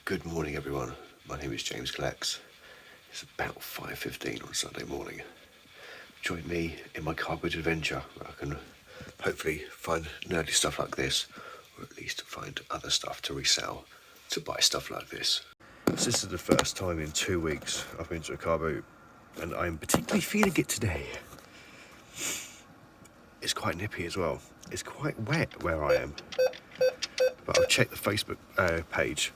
Good morning everyone, my name is James Collects. It's about 5:15 on Sunday morning. Join me in my carboot adventure where I can hopefully find nerdy stuff like this, or at least find other stuff to resell, to buy stuff like this. So this is the first time in 2 weeks I've been to a carboot, and I'm particularly feeling it today. It's quite nippy as well. It's quite wet where I am. But I've checked the Facebook page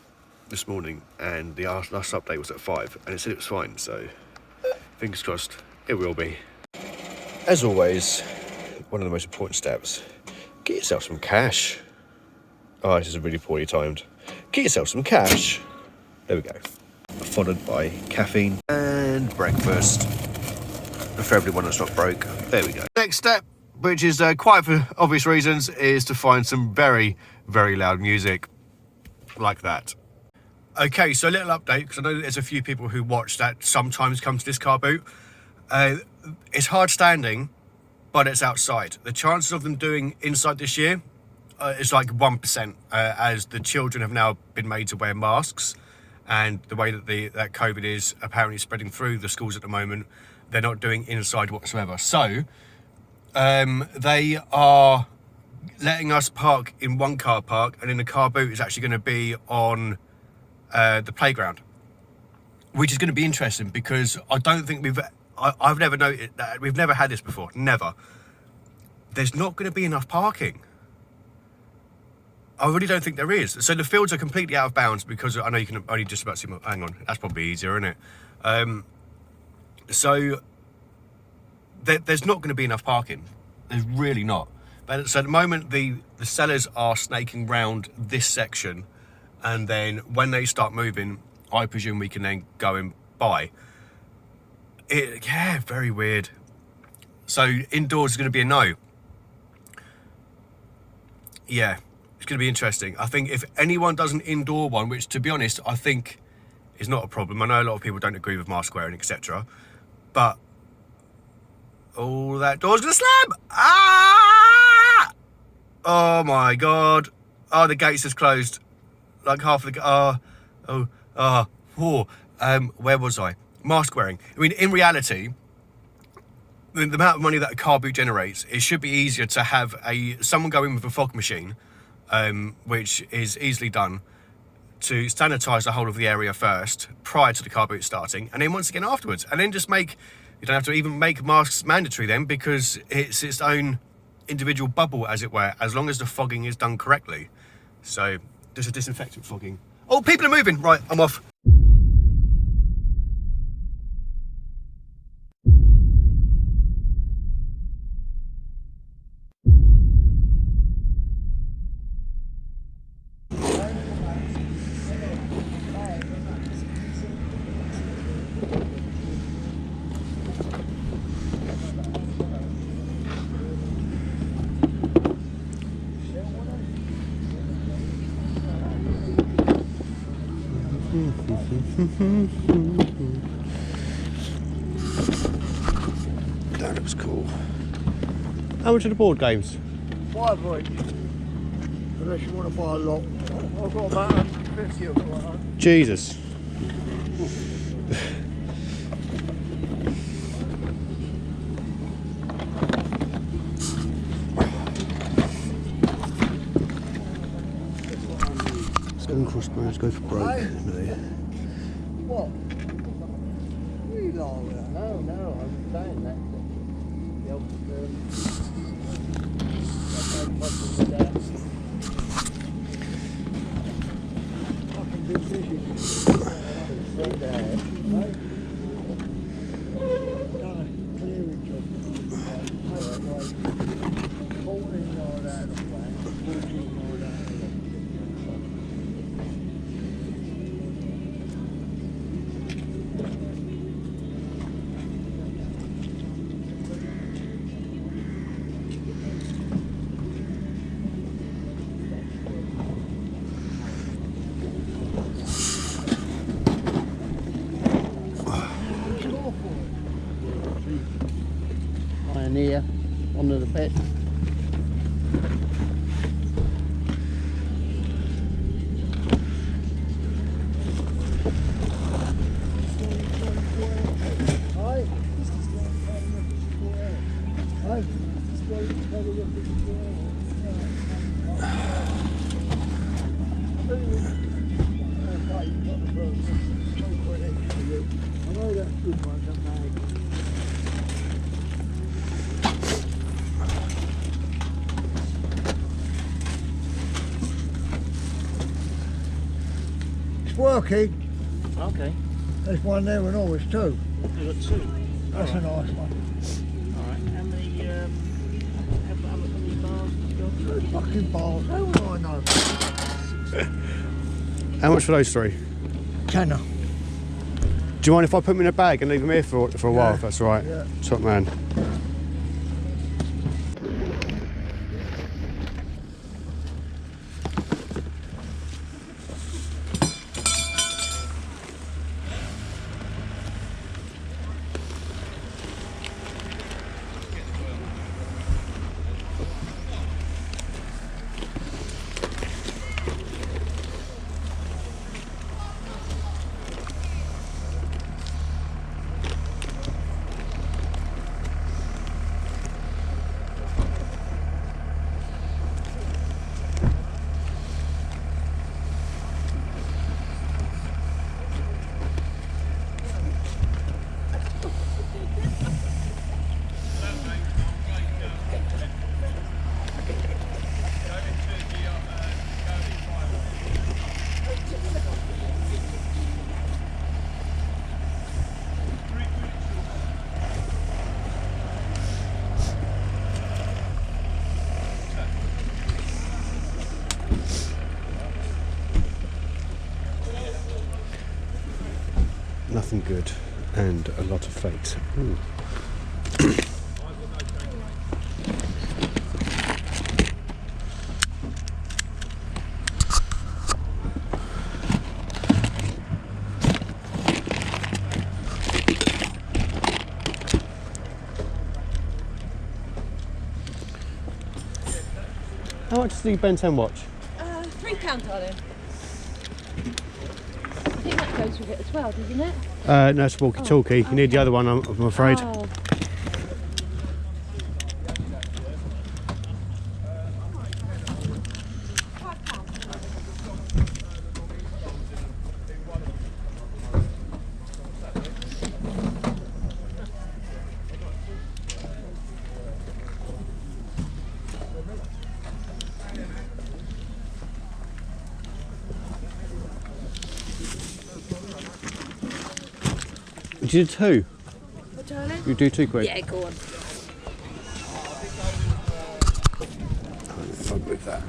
this morning, and the last update was at 5, and it said it was fine, so fingers crossed it will be. As always, one of the most important steps, get yourself some cash. Oh, this is really poorly timed. Get yourself some cash. There we go. Followed by caffeine and breakfast. Preferably one that's not broke. There we go. Next step, which is quite for obvious reasons, is to find some very, very loud music like that. Okay, so a little update, because I know that there's a few people who watch that sometimes come to this car boot. It's hard standing, but it's outside. The chances of them doing inside this year is like 1%, as the children have now been made to wear masks, and the way that that COVID is apparently spreading through the schools at the moment, they're not doing inside whatsoever. So they are letting us park in one car park, and then the car boot is actually going to be on the playground, which is going to be interesting because I don't think I've never noticed that. We've never had this before. Never. There's not going to be enough parking. I really don't think there is. So the fields are completely out of bounds, because I know you can only just about see my, hang on, that's probably easier, isn't it? So there's not going to be enough parking. There's really not. But so at the moment, the sellers are snaking round this section, and then when they start moving, I presume we can then go and buy it. Yeah, very weird. So indoors is going to be a no. Yeah, it's going to be interesting. I think if anyone does an indoor one, which to be honest, I think is not a problem. I know a lot of people don't agree with mask wearing, etc. But oh, that door's going to slam! Ah! Oh my God. Oh, the gates is closed. Like half of the, where was I? Mask wearing. I mean, in reality, the amount of money that a car boot generates, it should be easier to have someone go in with a fog machine, which is easily done, to sanitize the whole of the area first, prior to the car boot starting, and then once again afterwards, and then just you don't have to even make masks mandatory then, because it's its own individual bubble, as it were, as long as the fogging is done correctly. So there's a disinfectant fogging. Oh, people are moving. Right, I'm off. That looks cool. How much are the board games? 5 each. Unless you want to buy a lot. I've got about 150 of them. Jesus. Seven crossbows go for broke. Hey. No. What? You know that. No, I'm saying that. Pioneer, one of the pets. It's working. Okay. There's one there and always two. You've got two. That's a nice one. Alright. And the how many bars have you got? Fucking balls. How would I know? How much for those three? Tenner. Do you mind if I put them in a bag and leave them here for a while, if that's all right? Yeah. Top man. Nothing good and a lot of fakes. Ooh. How much is the Ben 10 watch? £3, darling. I think that goes with it as well, doesn't it? No, it's walkie-talkie. You need the other one, I'm afraid. Oh. Did you do two? What, darling? You do £2? Yeah, go on. I'll move that.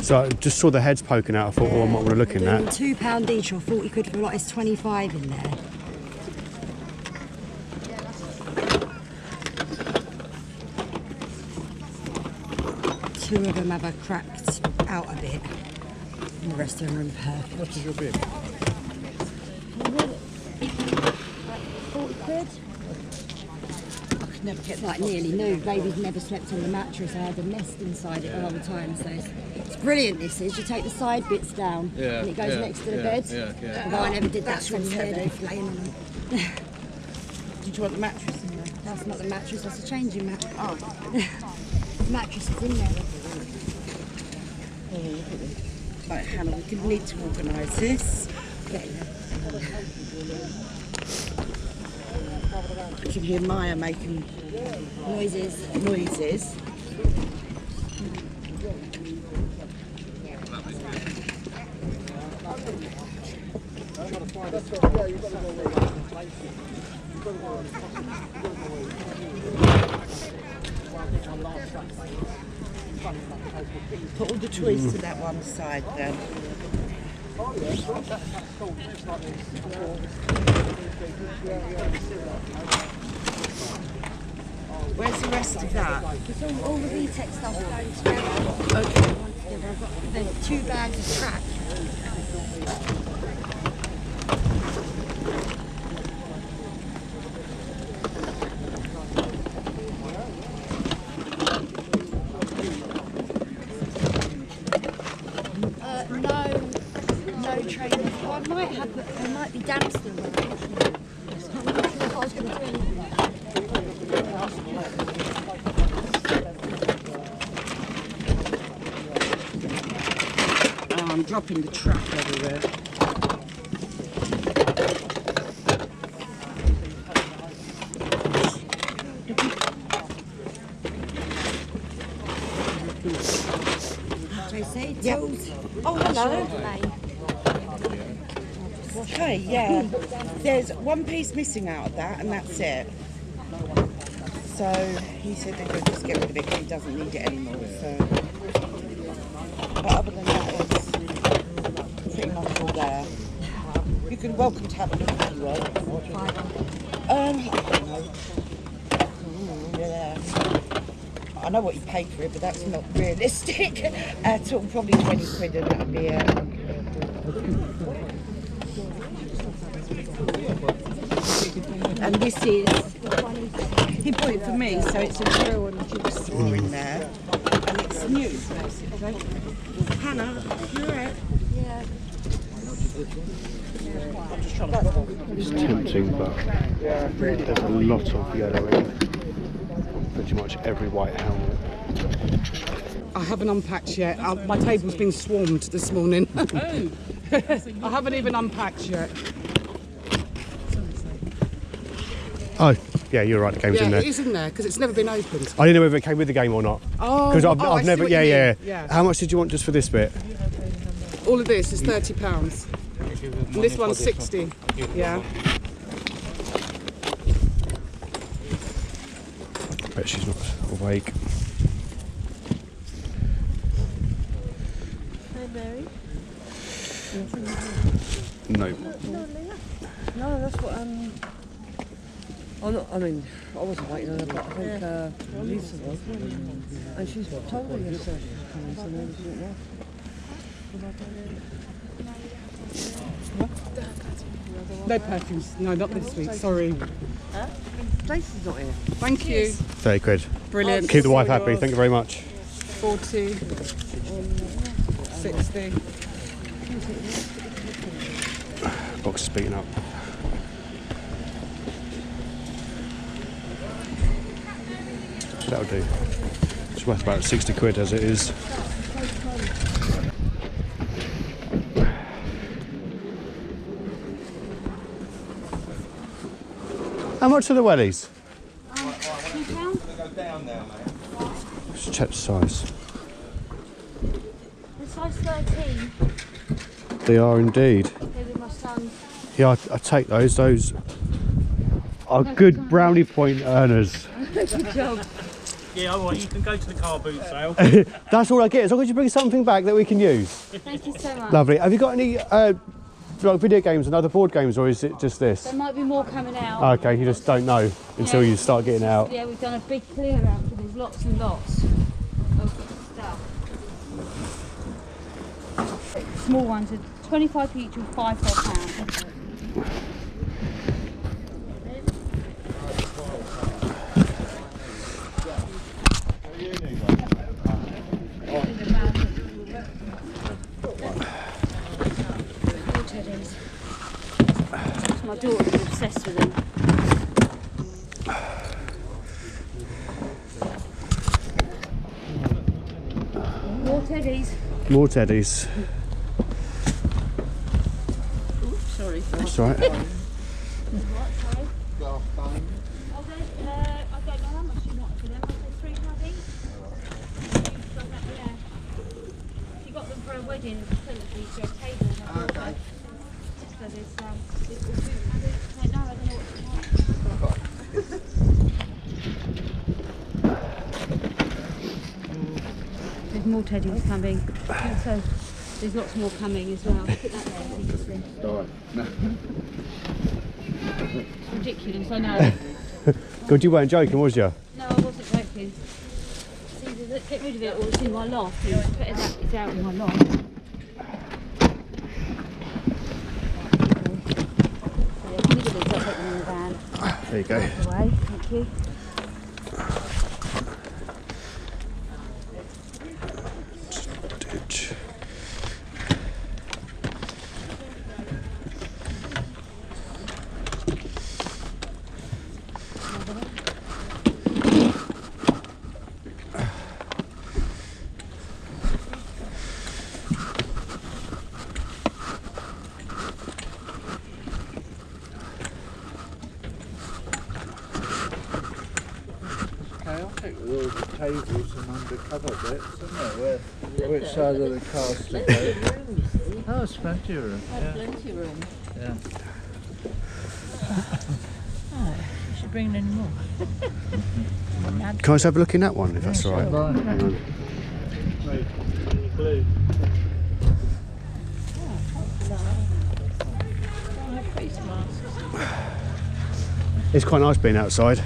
So I just saw the heads poking out. I thought, oh, I might want to look in that. £2 each or 40 quid for like, it's 25 in there. Two of them have a cracked out a bit, and the rest of them are in perfect. What is your bid? 40 quid? I could never get like nearly new. Baby's never slept on the mattress. I had a nest inside it the whole time, so it's brilliant. This is. You take the side bits down, and it goes next to the bed. Although I never did that, so I'm scared of laying on them. Did you want the mattress in there? That's not the mattress. That's a changing mattress. Oh, the mattress is in there. Right, Hannah, we need to organise this. You can hear Maya making Noises. noises. Put all the toys to that one side then. Where's the rest of that? It's all the VTech stuff going together. Okay. I've got the 2 bags of crack. No trainers. Well, I might have, but they might be damp still. I'm not sure if I was going to do anything. I'm dropping the trap everywhere. Tracy, Yeah. tools. Oh, hello. Okay, yeah. There's one piece missing out of that, and that's it. So he said they're going to just get rid of it because he doesn't need it anymore. So, but other than that, it's pretty much all there. You can welcome to have a look if you want. I don't know. Yeah. I know what you paid for it, but that's not realistic at all. Probably 20 quid, and that'd be it. And this is, he bought it for me, so it's a drill and jigsaw in there, and it's new basically. Hannah, you alright? It's tempting, but there's a lot of yellow in pretty much every white helmet. I haven't unpacked yet. My table's been swarmed this morning. I haven't even unpacked yet. Oh, yeah, you're right, the game's in Yeah, there. it is in there because it's never been opened. I didn't know whether it came with the game or not. Oh, Because I I've see never, what you mean. yeah. How much did you want just for this bit? All of this is £30. And this one's 60. Yeah. Bet she's not awake. Hey, Mary. No. No, that's what I'm not, I mean, I wasn't waiting on her, but I think Lisa was. And she's told her yesterday she was coming, so maybe she didn't know. No perfumes. No, not this week. Sorry. Stacey's not here. Thank you. 30 quid. Brilliant. Keep the wife happy, thank you very much. 40. 60. Box is beaten up. That'll do. It's worth about 60 quid as it is. How much are the wellies? £2. Let's check the size. The size 13. They are indeed. They're with my son. Yeah, I take those. Those are good brownie point earners. Good job. Yeah, all right, you can go to the car boot sale. That's all I get. As long as you bring something back that we can use. Thank you so much. Lovely. Have you got any like video games and other board games, or is it just this? There might be more coming out. Okay, you just don't know until you start getting out. Yeah, we've done a big clear out, so there's lots and lots of stuff. Small ones are 25 each or £5 for a pound. My daughter's obsessed with them. More teddies. More teddies. Oops, sorry. That's all right. I don't know how much you want for them. I said £3 each. Yeah. She got them for a wedding, sent them each a table. Okay. So there's I don't know what to There's more teddies coming. So there's lots more coming as well. Put that there, obviously. It's ridiculous, I know. God, you weren't joking, was you? No, I wasn't joking. See, get rid of it or it's in my loft. It's better that it's out in my loft. There you go. Away. Thank you. Ditch. tables and undercover bits, isn't there? Which side of the car to go? Oh, it's plenty of room. Yeah. Plenty of room. Yeah. You should bring any more. Can I just have a look in that one, if that's all right? Hang on. Glue. Face masks. It's quite nice being outside.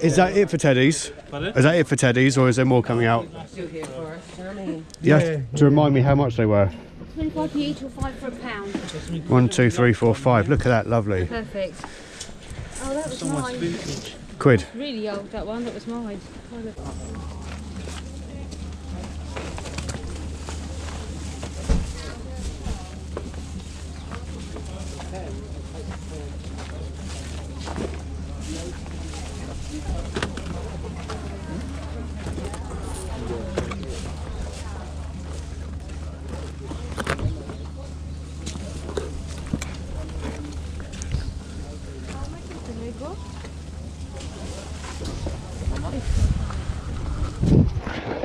Is that it for Teddy's? Is that it for Teddy's, or is there more coming out? You have to remind me how much they were. 25p each or 5 for a pound. 1, 2, 3, 4, 5. Look at that, lovely. Perfect. Oh, that was mine. Quid. Really old, that one. That was mine.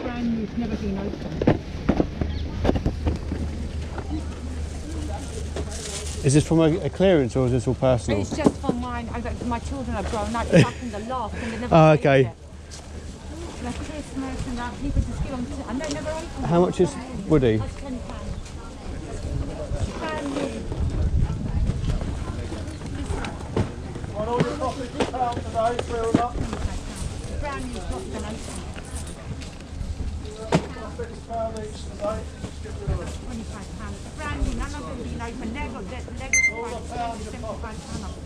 Brand new, never been opened. Is this from a clearance, or is this all personal? It's just for mine. My children have grown up. It's up in the loft and they never Oh, opened okay. it. Like Christmas and that, people just give them and they never opened How much is Woody? That's £10. Brand new. On all the profit discount today, filled up. Brand new, not been opened. Profit discount each today. Just get rid of it. £25. Brand new, none of them been opened. They've got the legacy price, £75 off.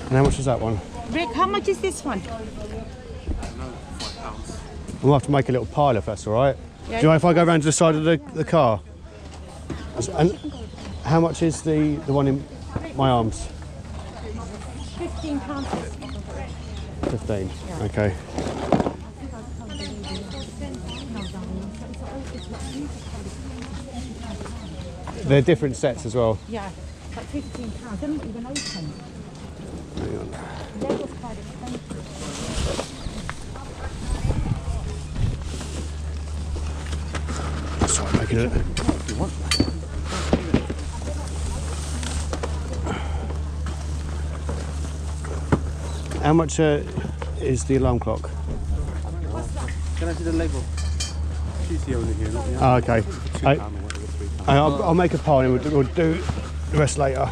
And how much is that one? Rick, how much is this one? We'll have to make a little pile if that's all right. Do you mind if I go around to the side of the car? And how much is the one in my arms? £15. 15. Okay. They're different sets as well. Yeah, but £15. They haven't even opened. Hang on. They was quite expensive. Sorry, making it. How much is the alarm clock? Can I see the label? She's the owner here, not the Oh, okay. I'll make a pile and we'll do the rest later.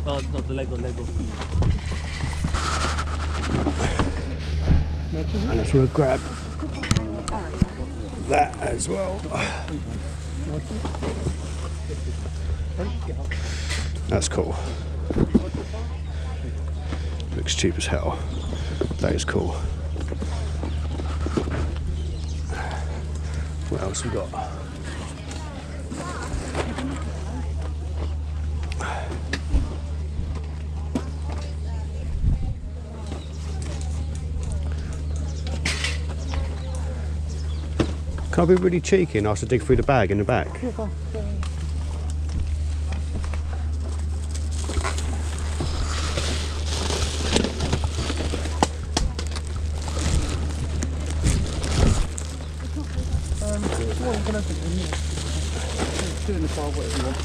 Oh, not the Lego. And if we'll grab that as well. That's cool. Looks cheap as hell. That is cool. What else we got? Can I be really cheeky and ask to dig through the bag in the back? Two in the car, whatever you want.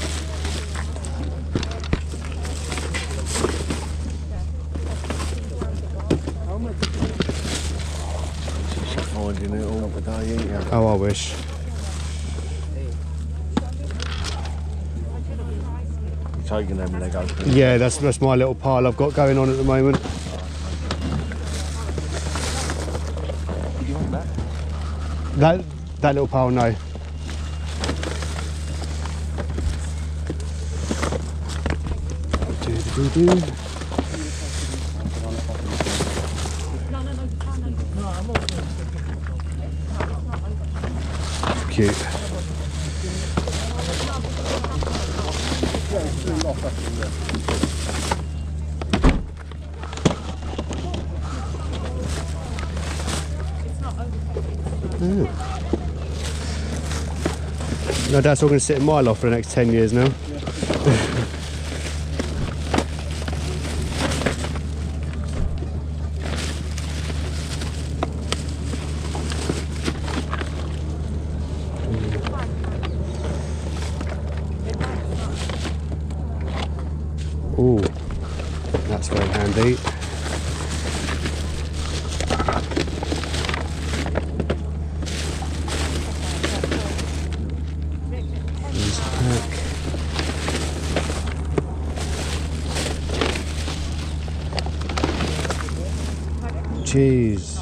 Finding it all today, ain't you? Oh, I wish. taking them Lego things. Yeah, that's my little pile I've got going on at the moment. You want that? That little pile, no. Cute. No, that's all going to sit in my loft for the next 10 years now. Oh, that's very handy. Jeez.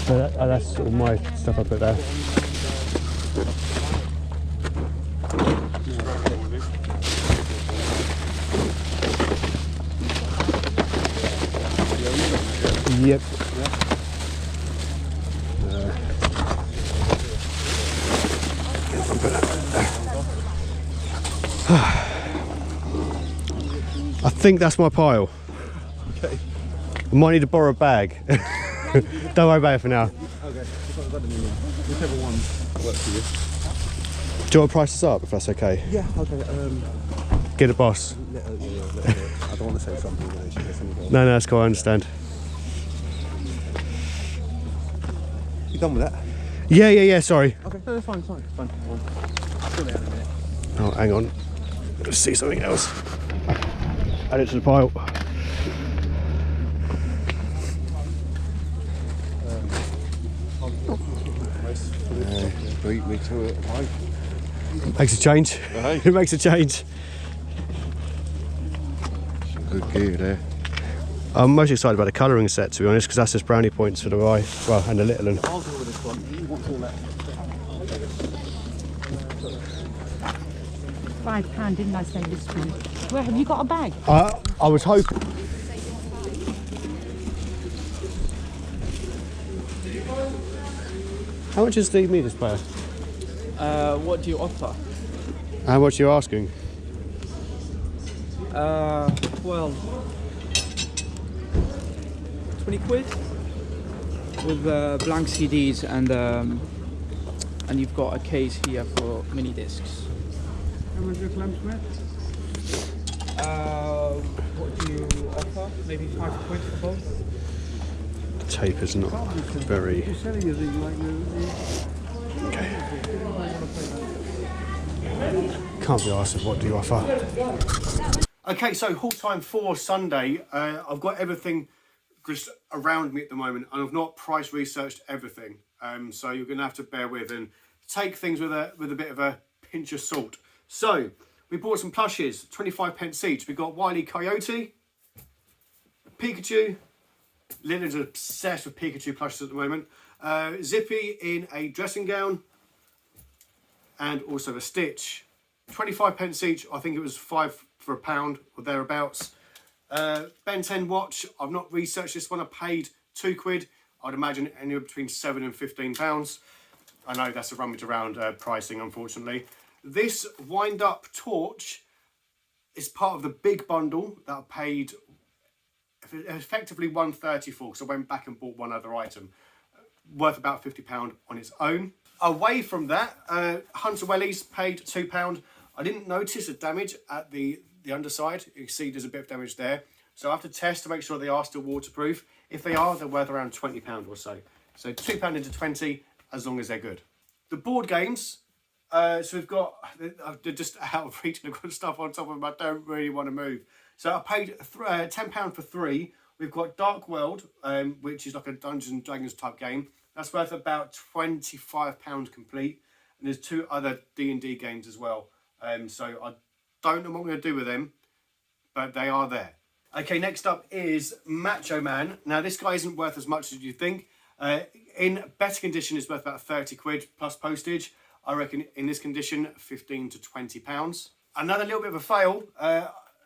So that's all my stuff I put there. Yep. I think that's my pile. Okay. I might need to borrow a bag. Don't worry about it for now. Okay, whichever one works for you. Do you want to price this up if that's okay? Yeah, okay. Get a boss. Let her. I don't want to say something that she gets any. No, that's cool, I understand. You done with that? Yeah, sorry. Okay, no, it's fine, it's fine. I'll fill it out in a minute. Oh, hang on. Let's see something else. Add it to the pile. Beat me to it, right? Makes a change. Hey. It makes a change. Some good gear there. I'm most excited about the colouring set, to be honest, because that's just brownie points for the eye. Well, and the little one. I'll deal with this one. He wants all that. £5, didn't I say this one? Where have you got a bag? I was hoping. How much is the media player? What do you offer? How much are you asking? Well, 20 quid with blank CDs and you've got a case here for mini discs. How much is lamp smith? What do you offer? Maybe 5 quid for both? The tape is not very. Okay. Can't be asked with what do you offer. Okay, so haul time for Sunday. I've got everything just around me at the moment, and I've not price researched everything. So you're going to have to bear with and take things with a bit of a pinch of salt. So we bought some plushes, 25p each. We got Wile E. Coyote, Pikachu. Lynn's obsessed with Pikachu plushes at the moment. Zippy in a dressing gown, and also a Stitch. 25p each. I think it was 5 for £1 or thereabouts. Ben 10 watch. I've not researched this one. I paid 2 quid. I'd imagine anywhere between £7 and £15. I know that's a rummage around pricing, unfortunately. This wind-up torch is part of the big bundle that I paid effectively £1.30 for, because I went back and bought one other item worth about £50 on its own. Away from that, Hunter Wellies paid £2. I didn't notice the damage at the underside. You can see there's a bit of damage there. So I have to test to make sure they are still waterproof. If they are, they're worth around £20 or so. So £2 into 20, as long as they're good. The board games, So we've got, just out of reach, I've got stuff on top of them I don't really want to move. So I paid £10 for 3. We've got Dark World, which is like a Dungeons and Dragons type game. That's worth about £25 complete. And there's 2 other D&D games as well. So I don't know what I'm going to do with them, but they are there. Okay, next up is Macho Man. Now this guy isn't worth as much as you think. In better condition, it's worth about 30 quid plus postage. I reckon in this condition, 15 to 20 pounds. Another little bit of a fail,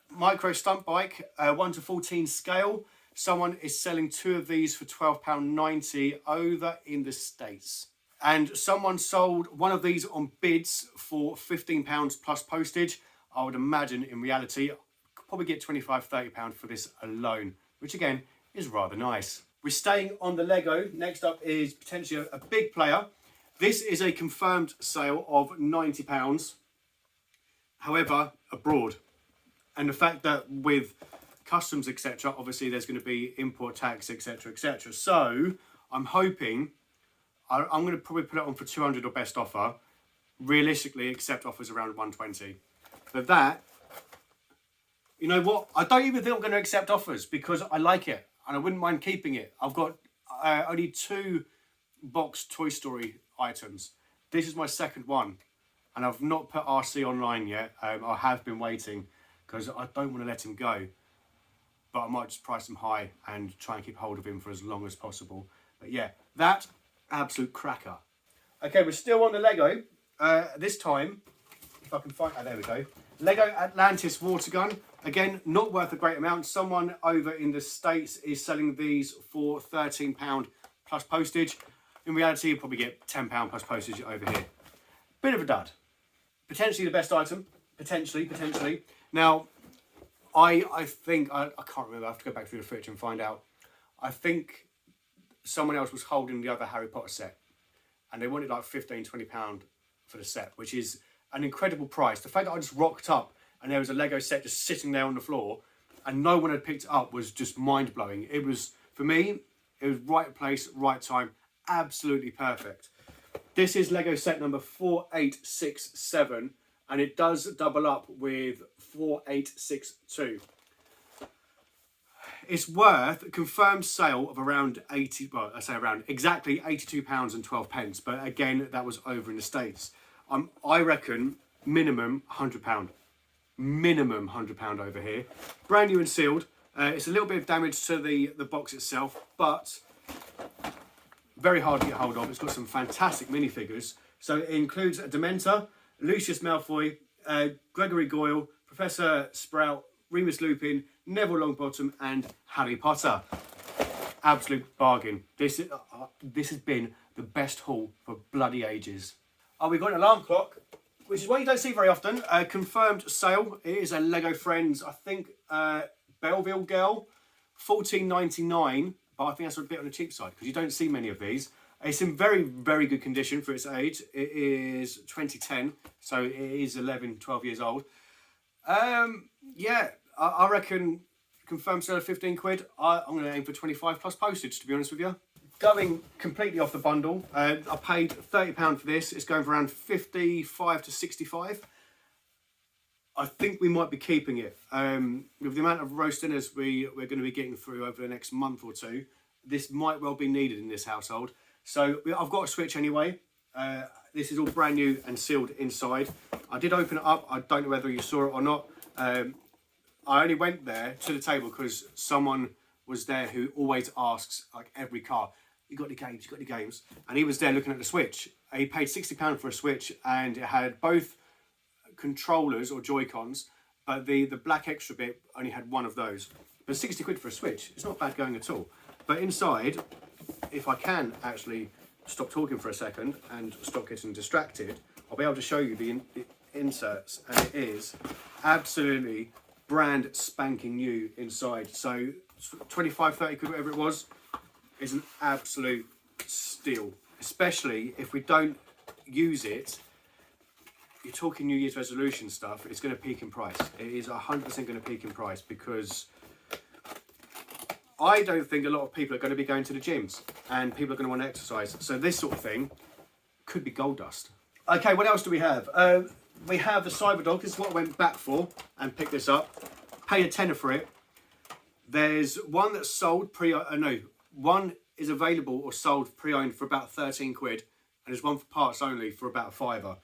micro stunt bike, 1 to 14 scale. Someone is selling 2 of these for £12.90 over in the States. And someone sold one of these on bids for £15 plus postage. I would imagine in reality, could probably get £25, £30 for this alone, which again is rather nice. We're staying on the Lego. Next up is potentially a big player. This is a confirmed sale of £90. However, abroad. And the fact that with customs, etc., obviously there's going to be import tax, etc., etc. So I'm hoping, I'm going to probably put it on for 200 or best offer. Realistically, accept offers around 120. But that, you know what? I don't even think I'm going to accept offers because I like it and I wouldn't mind keeping it. I've got only 2 boxed Toy Story items. This is my second one and I've not put RC online yet. I have been waiting because I don't want to let him go. But I might just price him high and try and keep hold of him for as long as possible. But yeah, that absolute cracker. Okay, we're still on the Lego. This time, if I can find, oh, there we go. Lego Atlantis water gun. Again, not worth a great amount. Someone over in the States is selling these for £13 plus postage. In reality, you'll probably get £10 plus postage over here. Bit of a dud. Potentially the best item. Potentially. Now, I think, I can't remember, I have to go back through the fridge and find out. I think someone else was holding the other Harry Potter set and they wanted like £15, £20 for the set, which is an incredible price. The fact that I just rocked up and there was a Lego set just sitting there on the floor and no one had picked it up was just mind-blowing. It was, for me, it was right place, right time, absolutely perfect. This is Lego set number 4867 and it does double up with 4862. It's worth a confirmed sale of around exactly £82 and 12 pence. But again, that was over in the States. I reckon minimum £100. Minimum £100 over here. Brand new and sealed. It's a little bit of damage to the box itself, but very hard to get hold of. It's got some fantastic minifigures. So it includes a Dementor, Lucius Malfoy, Gregory Goyle, Professor Sprout, Remus Lupin, Neville Longbottom and Harry Potter. Absolute bargain. This has been the best haul for bloody ages. Oh, we've got an alarm clock, which is what you don't see very often. Confirmed sale. It is a Lego Friends, I think, Belleville girl, $14.99, but I think that's a bit on the cheap side because you don't see many of these. It's in very, very good condition for its age. It is 2010, so it is 11, 12 years old. Yeah, I reckon confirmed sale of 15 quid. I'm going to aim for 25 plus postage, to be honest with you. Going completely off the bundle, I paid £30 for this. It's going for around 55 to 65. I think we might be keeping it. With the amount of roast dinners we're going to be getting through over the next month or two, this might well be needed in this household. So I've got a switch anyway. This is all brand new and sealed inside. I did open it up. I don't know whether you saw it or not. I only went there to the table because someone was there who always asks, like every car, you got any games, you got any games? And he was there looking at the Switch. He paid £60 for a Switch and it had both controllers or Joy-Cons, but the black extra bit only had one of those. But 60 quid for a Switch, it's not bad going at all. But inside, if I can actually stop talking for a second and stop getting distracted, I'll be able to show you the inserts, and it is absolutely brand spanking new inside. So 25, 30 quid, whatever it was, is an absolute steal, especially if we don't use it. You're talking New Year's resolution stuff, it's going to peak in price. It is 100% going to peak in price because I don't think a lot of people are going to be going to the gyms and people are going to want to exercise. So this sort of thing could be gold dust. Okay, what else do we have? We have the Cyberdog. This is what I went back for and picked this up. Paid a tenner for it. There's one that's sold one is available or sold pre-owned for about 13 quid. And there's one for parts only for about a £5.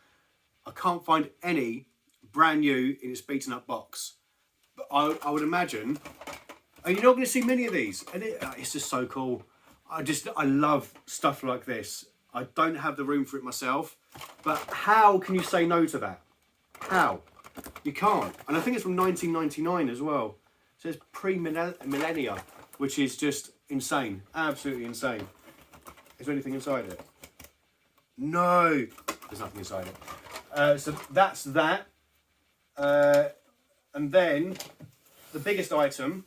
I can't find any brand new in its beaten up box. But I would imagine, and you're not going to see many of these. And it's just so cool. I love stuff like this. I don't have the room for it myself. But how can you say no to that? How? You can't. And I think it's from 1999 as well. It says pre-millennia, which is just insane. Absolutely insane. Is there anything inside it? No. There's nothing inside it. So that's that. And then the biggest item,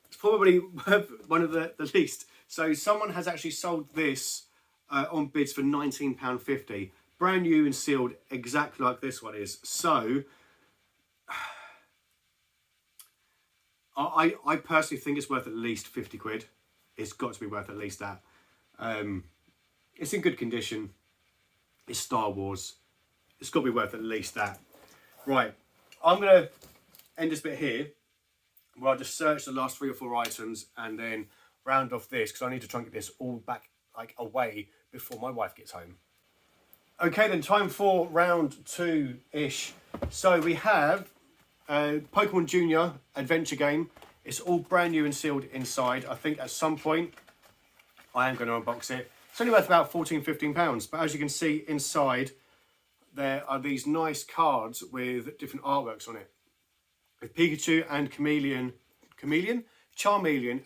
it's probably one of the least. So someone has actually sold this on bids for £19.50. Brand new and sealed, exactly like this one is. So I personally think it's worth at least 50 quid. It's got to be worth at least that. It's in good condition. It's Star Wars. It's got to be worth at least that. Right, I'm going to end this bit here, where I'll just search the last 3 or 4 items and then round off this, because I need to try and get this all back away before my wife gets home. Okay, then time for round 2-ish. So we have Pokemon Junior adventure game. It's all brand new and sealed inside. I think at some point I am going to unbox it. It's only worth about £14-15, but as you can see inside, there are these nice cards with different artworks on it. With Pikachu and Charmeleon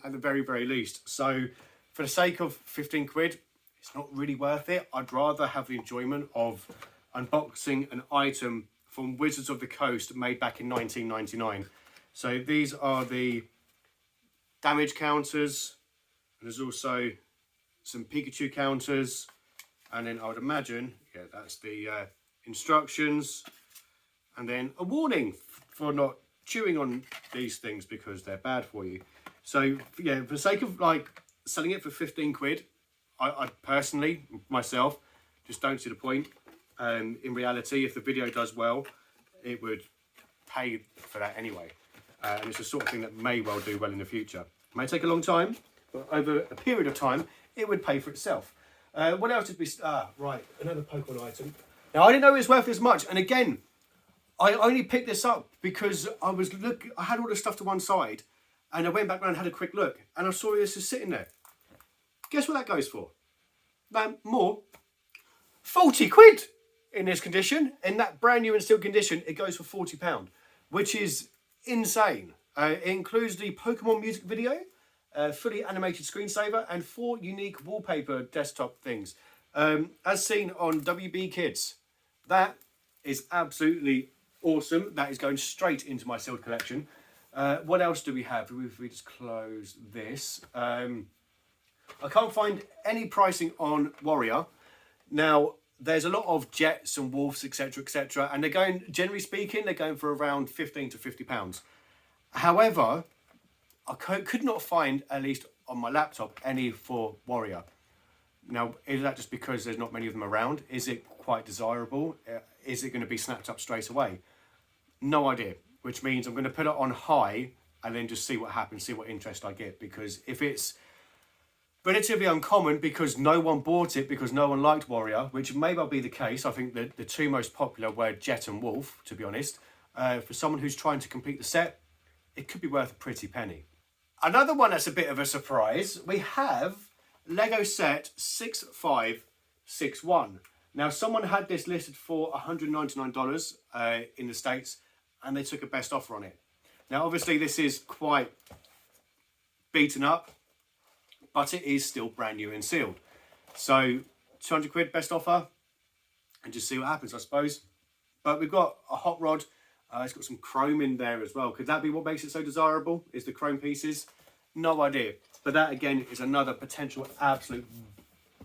at the very, very least. So for the sake of 15 quid, it's not really worth it. I'd rather have the enjoyment of unboxing an item from Wizards of the Coast made back in 1999. So these are the damage counters. And there's also some Pikachu counters. And then I would imagine, yeah, that's the instructions. And then a warning for not chewing on these things because they're bad for you. So yeah, for the sake of selling it for 15 quid, I personally, myself, just don't see the point. In reality, if the video does well, it would pay for that anyway. And it's the sort of thing that may well do well in the future. It may take a long time, but over a period of time, it would pay for itself. What else did we... right, another Pokemon item. Now, I didn't know it was worth as much. And again, I only picked this up because I had all the stuff to one side, and I went back around and had a quick look, and I saw this just sitting there. Guess what that goes for? No, more. 40 quid in this condition. In that brand new and sealed condition, it goes for £40, which is insane. It includes the Pokemon music video, fully animated screensaver, and 4 unique wallpaper desktop things. As seen on WB Kids. That is absolutely awesome. That is going straight into my sealed collection. What else do we have? If we just close this. I can't find any pricing on Warrior. Now, there's a lot of Jets and Wolves, etc., etc., and they're going, generally speaking, they're going for around £15 to £50. However, I could not find, at least on my laptop, any for Warrior. Now, is that just because there's not many of them around? Is it quite desirable? Is it going to be snapped up straight away? No idea, which means I'm going to put it on high and then just see what happens, see what interest I get. Because if it's relatively uncommon because no one bought it, because no one liked Warrior, which may well be the case. I think that the 2 most popular were Jet and Wolf, to be honest. For someone who's trying to complete the set, it could be worth a pretty penny. Another one that's a bit of a surprise, we have Lego set 6561. Now, someone had this listed for $199 in the States, and they took a best offer on it. Now, obviously, this is quite beaten up, but it is still brand new and sealed. So 200 quid best offer, and just see what happens, I suppose. But we've got a hot rod. It's got some chrome in there as well. Could that be what makes it so desirable? Is the chrome pieces? No idea. But that again is another potential absolute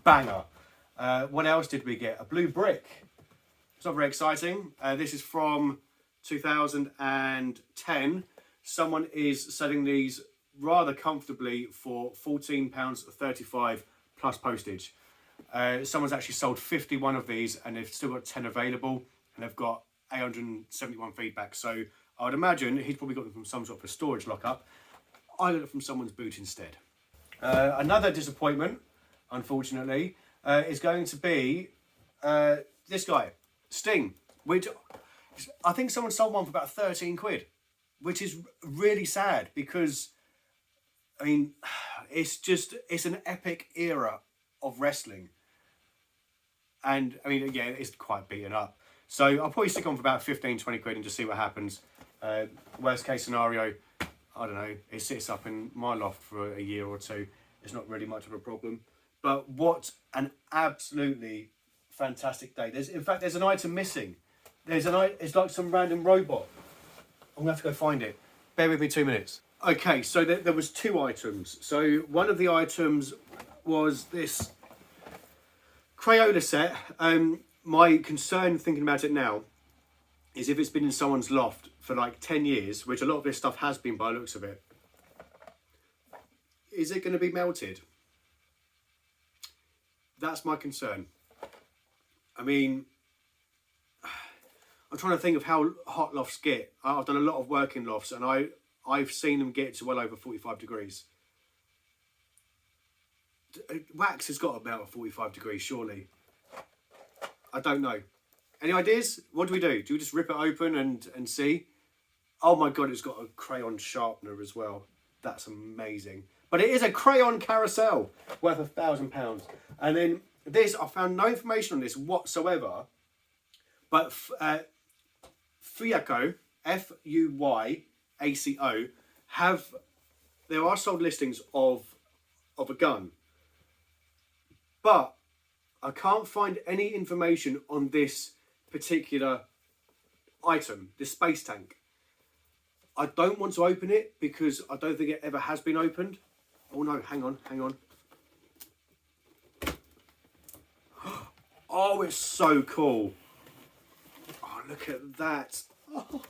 banger. What else did we get? A blue brick. It's not very exciting. This is from 2010. Someone is selling these rather comfortably for £14.35 plus postage. Someone's actually sold 51 of these and they've still got 10 available and they've got 871 feedback. So I would imagine he's probably got them from some sort of a storage lockup. I got it from someone's boot instead. Another disappointment, unfortunately, is going to be this guy, Sting, which I think someone sold one for about 13 quid, which is really sad because, I mean, it's an epic era of wrestling. And, I mean, again, it's quite beaten up. So I'll probably stick on for about 15, 20 quid and just see what happens. Worst case scenario, I don't know, it sits up in my loft for a year or two. It's not really much of a problem. But what an absolutely fantastic day. In fact, there's an item missing. It's like some random robot. I'm gonna have to go find it. Bear with me 2 minutes. Okay, so there was 2 items. So one of the items was this Crayola set. My concern thinking about it now is if it's been in someone's loft for like 10 years, which a lot of this stuff has been by the looks of it, is it going to be melted? That's my concern. I mean, I'm trying to think of how hot lofts get. I've done a lot of work in lofts and I've seen them get to well over 45 degrees. Wax has got to melt at 45 degrees, surely. I don't know. Any ideas? What do we do? Do we just rip it open and see? Oh my God, it's got a crayon sharpener as well. That's amazing. But it is a crayon carousel worth £1,000. And then this, I found no information on this whatsoever. But Fuyaco, F-U-Y-A-C-O, there are sold listings of a gun. But I can't find any information on this particular item, this space tank. I don't want to open it because I don't think it ever has been opened. Oh no, hang on. Oh, it's so cool. Oh, look at that. Oh,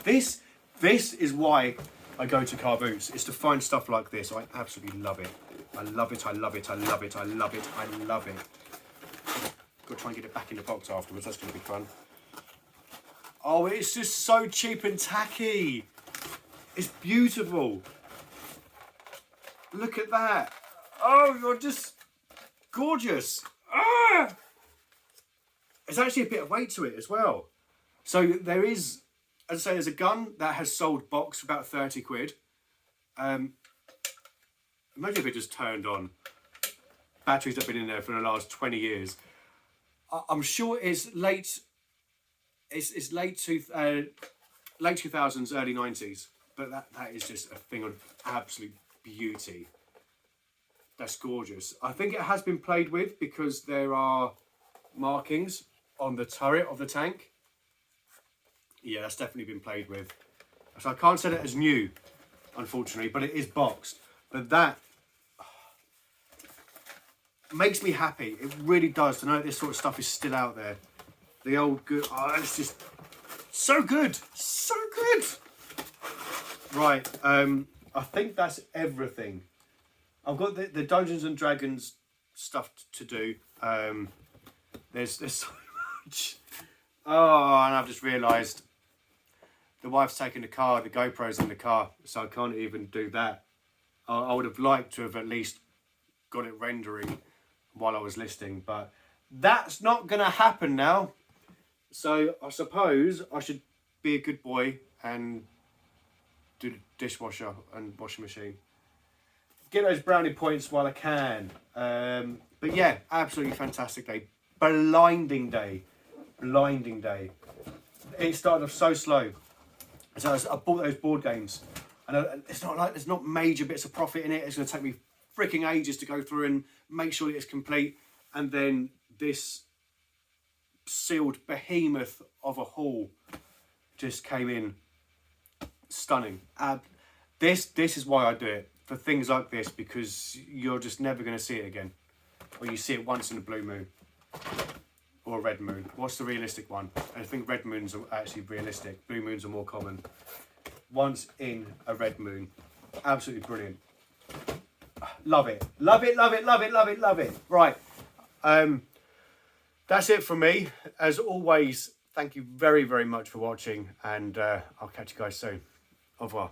this is why I go to car boots. It's to find stuff like this. I absolutely love it. I love it. Got to try and get it back in the box afterwards. That's going to be fun. Oh, it's just so cheap and tacky. It's beautiful. Look at that. Oh, you're just gorgeous. Ah! There's actually a bit of weight to it as well. So there is, as I say, there's a gun that has sold box for about 30 quid. Imagine if it just turned on. Batteries have been in there for the last 20 years. I'm sure it's late 2000s, early 90s. But that is just a thing of absolute beauty. That's gorgeous. I think it has been played with because there are markings on the turret of the tank. Yeah, that's definitely been played with. So I can't say that as new, unfortunately, but it is boxed. But that makes me happy. It really does to know that this sort of stuff is still out there. The old good, oh, it's just so good. So good. Right, I think that's everything. I've got the Dungeons and Dragons stuff to do. There's so much. Oh, and I've just realised the wife's taken the car, the GoPro's in the car, so I can't even do that. I would have liked to have at least got it rendering while I was listing, but that's not going to happen now. So I suppose I should be a good boy and do the dishwasher and washing machine. Get those brownie points while I can. But yeah, absolutely fantastic day. Blinding day. It started off so slow. So I bought those board games. And it's not like there's not major bits of profit in it. It's going to take me freaking ages to go through and make sure that it's complete. And then this sealed behemoth of a haul just came in. Stunning. This is why I do it, for things like this, because you're just never going to see it again, or you see it once in a blue moon or a red moon. What's the realistic one? I think red moons are actually realistic. Blue moons are more common. Once in a red moon. Absolutely brilliant. Love it. Right, That's it from me. As always, thank you very, very much for watching, and I'll catch you guys soon. Au revoir.